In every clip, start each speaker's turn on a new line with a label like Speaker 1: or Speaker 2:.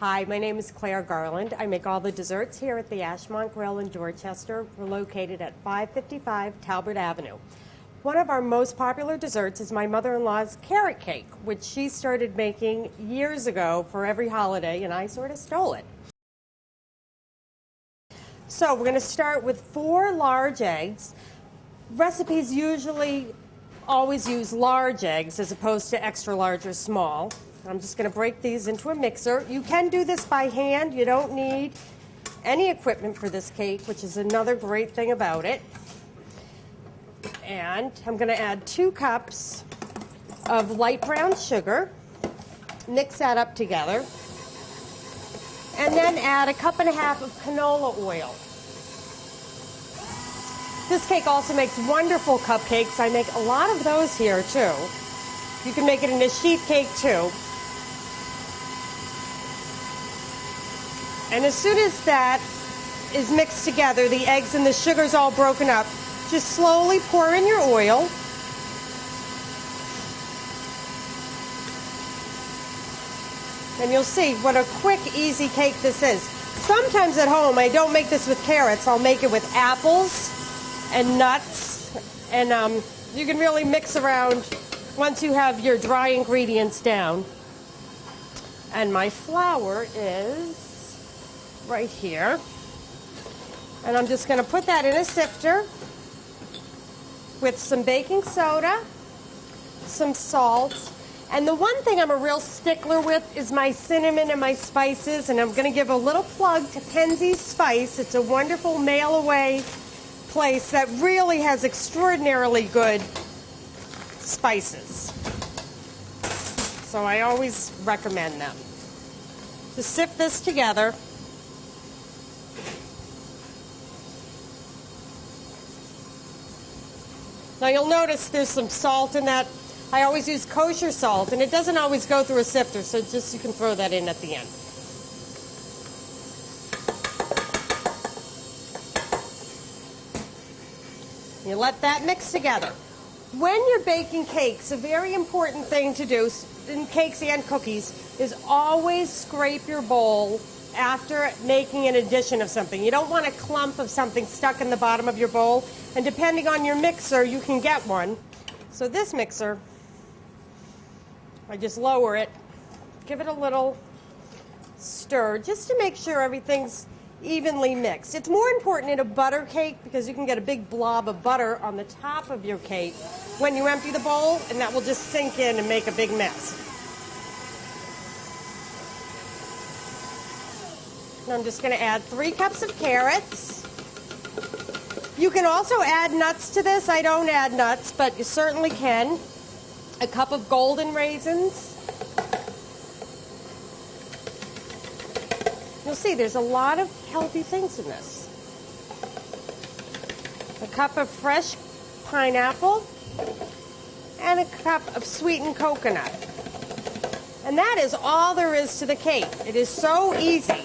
Speaker 1: Hi, my name is Clare Garland. I make all the desserts here at the Ashmont Grill in Dorchester. We're located at 555 Talbot Avenue. One of our most popular desserts is my mother-in-law's carrot cake, which she started making years ago for every holiday, and I sort of stole it. So we're going to start with 4 large eggs. Recipes usually always use large eggs as opposed to extra large or small. I'm just going to break these into a mixer. You can do this by hand. You don't need any equipment for this cake, which is another great thing about it. And I'm going to add 2 cups of light brown sugar. Mix that up together. And then add 1.5 cups of canola oil. This cake also makes wonderful cupcakes. I make a lot of those here too. You can make it in a sheet cake too. And as soon as that is mixed together, the eggs and the sugar's all broken up, just slowly pour in your oil. And you'll see what a quick, easy cake this is. Sometimes at home, I don't make this with carrots. I'll make it with apples and nuts. And you can really mix around once you have your dry ingredients down. And my flour is right here. And I'm just going to put that in a sifter with some baking soda, some salt, and the one thing I'm a real stickler with is my cinnamon and my spices, and I'm going to give a little plug to Kenzie's Spice. It's a wonderful mail-away place that really has extraordinarily good spices. So I always recommend them. Just sift this together. Now you'll notice there's some salt in that. I always use kosher salt, and it doesn't always go through a sifter, so just you can throw that in at the end. You let that mix together. When you're baking cakes, a very important thing to do in cakes and cookies is always scrape your bowl after making an addition of something. You don't want a clump of something stuck in the bottom of your bowl, and depending on your mixer, you can get one. So this mixer, I just lower it, give it a little stir just to make sure everything's evenly mixed. It's more important in a butter cake because you can get a big blob of butter on the top of your cake when you empty the bowl, and that will just sink in and make a big mess. And I'm just going to add 3 cups of carrots. You can also add nuts to this. I don't add nuts, but you certainly can. 1 cup of golden raisins. You'll see there's a lot of healthy things in this. 1 cup of fresh pineapple and 1 cup of sweetened coconut. And that is all there is to the cake. It is so easy.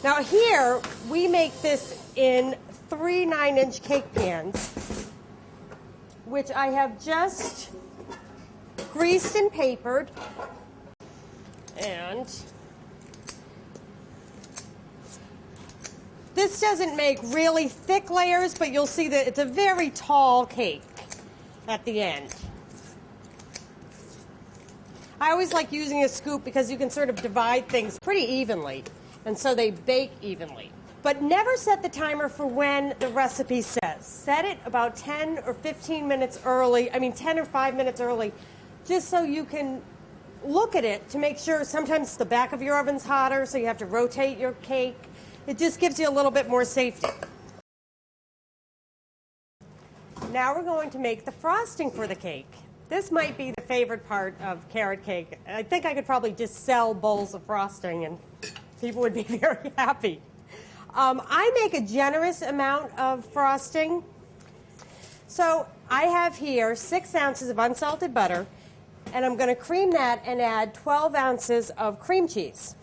Speaker 1: Now here, we make this in 3 9-inch cake pans, which I have just greased and papered. And this doesn't make really thick layers, but you'll see that it's a very tall cake at the end. I always like using a scoop because you can sort of divide things pretty evenly, and so they bake evenly. But never set the timer for when the recipe says. Set it about 10 or 15 minutes early, 10 or 5 minutes early, just so you can look at it to make sure. Sometimes the back of your oven's hotter, so you have to rotate your cake. It just gives you a little bit more safety. Now we're going to make the frosting for the cake. This might be the favorite part of carrot cake. I think I could probably just sell bowls of frosting and people would be very happy. I make a generous amount of frosting. So I have here 6 ounces of unsalted butter, and I'm going to cream that and add 12 ounces of cream cheese.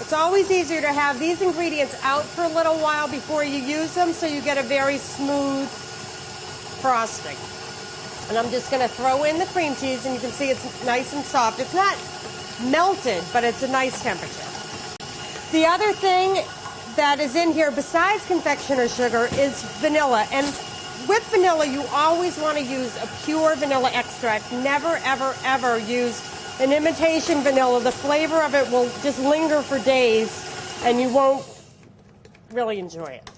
Speaker 1: It's always easier to have these ingredients out for a little while before you use them so you get a very smooth frosting. And I'm just going to throw in the cream cheese, and you can see it's nice and soft. It's not melted, but it's a nice temperature. The other thing that is in here besides confectioner sugar is vanilla. And with vanilla, you always want to use a pure vanilla extract. Never, ever, ever use an imitation vanilla. The flavor of it will just linger for days, and you won't really enjoy it.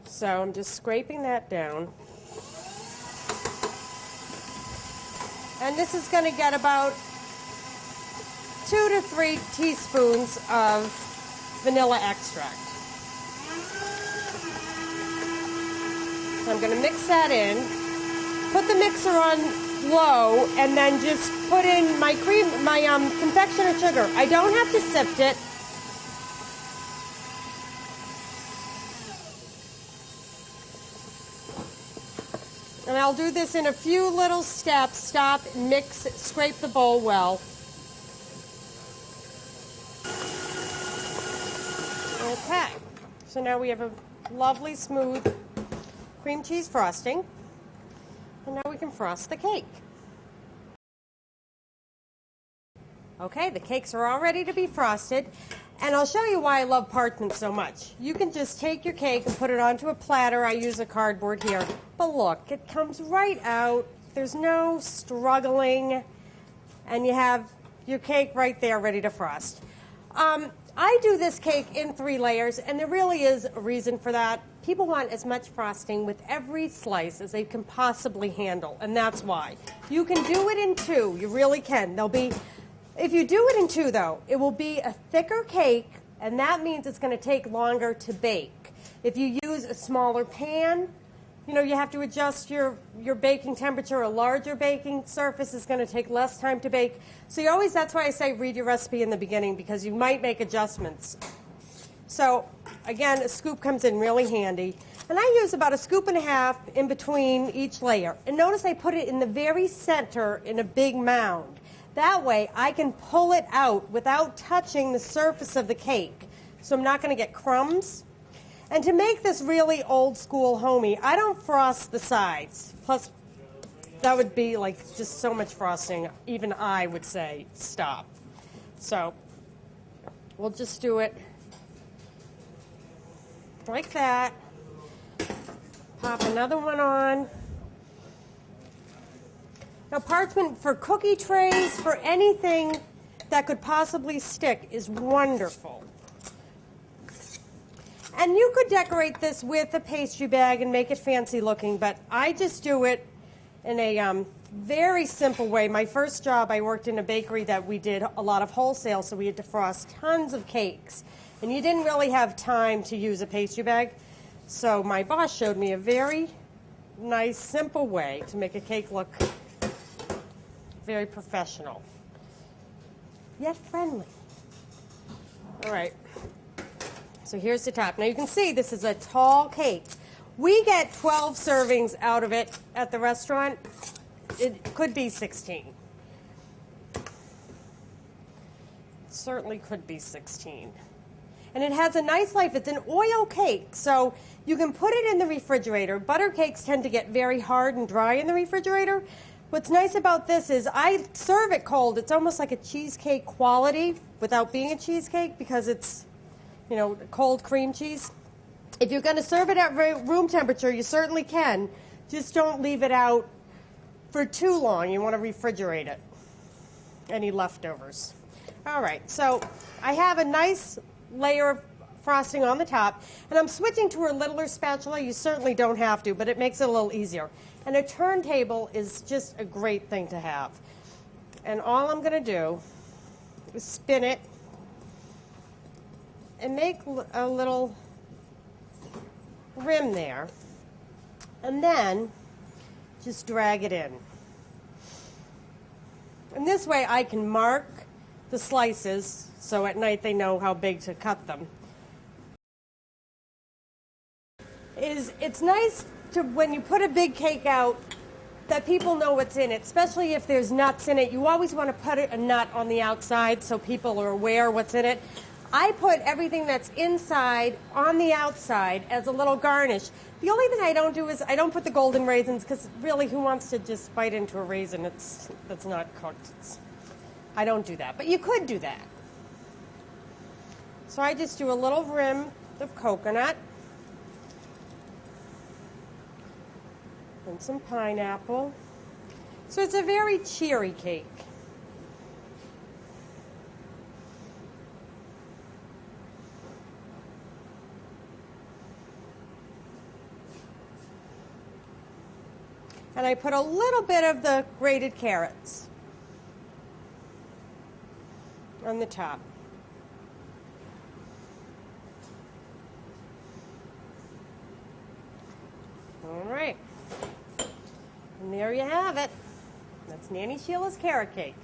Speaker 1: So I'm just scraping that down. And this is going to get about 2 to 3 teaspoons of vanilla extract. So I'm going to mix that in. Put the mixer on low, and then just put in my confectioner sugar. I don't have to sift it. And I'll do this in a few little steps. Stop, mix, scrape the bowl well. Okay, so now we have a lovely smooth cream cheese frosting. And now we can frost the cake. Okay, the cakes are all ready to be frosted. And I'll show you why I love parchment so much. You can just take your cake and put it onto a platter. I use a cardboard here. But look, it comes right out. There's no struggling. And you have your cake right there ready to frost. I do this cake in 3 layers, and there really is a reason for that. People want as much frosting with every slice as they can possibly handle, and that's why. You can do it in 2. You really can. If you do it in 2, though, it will be a thicker cake, and that means it's going to take longer to bake. If you use a smaller pan, you have to adjust your baking temperature. A larger baking surface is going to take less time to bake. So that's why I say read your recipe in the beginning, because you might make adjustments. So again, a scoop comes in really handy. And I use about 1.5 scoops in between each layer. And notice I put it in the very center in a big mound. That way I can pull it out without touching the surface of the cake. So I'm not going to get crumbs. And to make this really old school homey, I don't frost the sides. Plus, that would be like just so much frosting. Even I would say stop. So we'll just do it like that. Pop another one on. Now, parchment for cookie trays, for anything that could possibly stick, is wonderful. And you could decorate this with a pastry bag and make it fancy looking, but I just do it in a very simple way. My first job, I worked in a bakery that we did a lot of wholesale, so we had to frost tons of cakes. And you didn't really have time to use a pastry bag. So my boss showed me a very nice, simple way to make a cake look very professional, yet friendly. All right. So here's the top. Now you can see this is a tall cake. We get 12 servings out of it at the restaurant. It could be 16. It certainly could be 16. And it has a nice life. It's an oil cake, so you can put it in the refrigerator. Butter cakes tend to get very hard and dry in the refrigerator. What's nice about this is I serve it cold. It's almost like a cheesecake quality without being a cheesecake, because it's cold cream cheese. If you're going to serve it at room temperature, you certainly can. Just don't leave it out for too long. You want to refrigerate it. Any leftovers. All right, so I have a nice layer of frosting on the top, and I'm switching to a littler spatula. You certainly don't have to, but it makes it a little easier. And a turntable is just a great thing to have. And all I'm going to do is spin it and make a little rim there, and then just drag it in. And this way I can mark the slices so at night they know how big to cut them. It's nice to, when you put a big cake out, that people know what's in it, especially if there's nuts in it. You always want to put a nut on the outside so people are aware what's in it. I put everything that's inside on the outside as a little garnish. The only thing I don't do is I don't put the golden raisins, because really, who wants to just bite into a raisin that's not cooked? I don't do that, but you could do that. So I just do a little rim of coconut and some pineapple. So it's a very cheery cake. And I put a little bit of the grated carrots on the top. All right. And there you have it. That's Nanny Sheila's carrot cake.